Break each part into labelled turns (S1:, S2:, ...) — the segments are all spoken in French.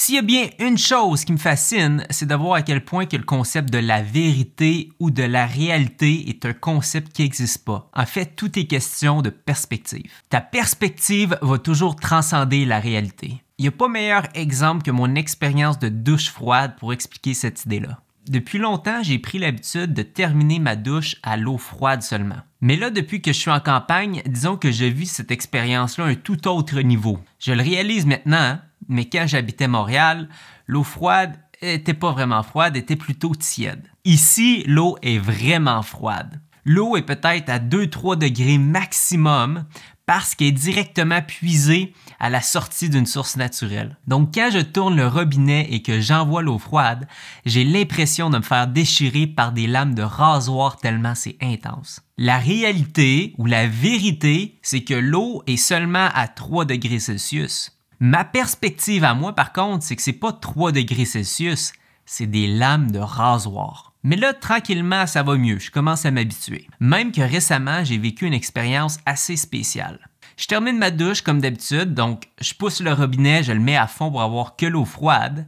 S1: S'il y a bien une chose qui me fascine, c'est de voir à quel point que le concept de la vérité ou de la réalité est un concept qui n'existe pas. En fait, tout est question de perspective. Ta perspective va toujours transcender la réalité. Il n'y a pas meilleur exemple que mon expérience de douche froide pour expliquer cette idée-là. Depuis longtemps, j'ai pris l'habitude de terminer ma douche à l'eau froide seulement. Mais là, depuis que je suis en campagne, disons que je vis cette expérience-là à un tout autre niveau. Je le réalise maintenant, hein, mais quand j'habitais Montréal, l'eau froide était pas vraiment froide, était plutôt tiède. Ici, l'eau est vraiment froide. L'eau est peut-être à 2-3 degrés maximum parce qu'elle est directement puisée à la sortie d'une source naturelle. Donc, quand je tourne le robinet et que j'envoie l'eau froide, j'ai l'impression de me faire déchirer par des lames de rasoir tellement c'est intense. La réalité ou la vérité, c'est que l'eau est seulement à 3 degrés Celsius. Ma perspective à moi, par contre, c'est que c'est pas 3 degrés Celsius, c'est des lames de rasoir. Mais là, tranquillement, ça va mieux, je commence à m'habituer. Même que récemment, j'ai vécu une expérience assez spéciale. Je termine ma douche comme d'habitude, donc je pousse le robinet, je le mets à fond pour avoir que l'eau froide,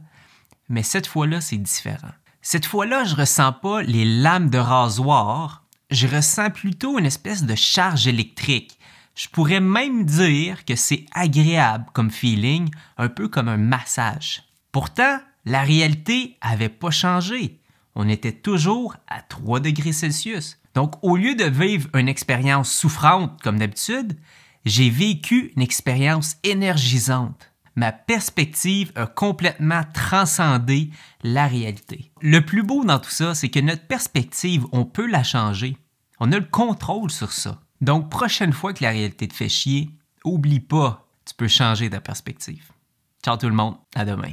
S1: mais cette fois-là, c'est différent. Cette fois-là, je ressens pas les lames de rasoir, je ressens plutôt une espèce de charge électrique. Je pourrais même dire que c'est agréable comme feeling, un peu comme un massage. Pourtant, la réalité avait pas changé. On était toujours à 3 degrés Celsius. Donc, au lieu de vivre une expérience souffrante comme d'habitude, j'ai vécu une expérience énergisante. Ma perspective a complètement transcendé la réalité. Le plus beau dans tout ça, c'est que notre perspective, on peut la changer. On a le contrôle sur ça. Donc, prochaine fois que la réalité te fait chier, oublie pas, tu peux changer ta perspective. Ciao tout le monde, à demain.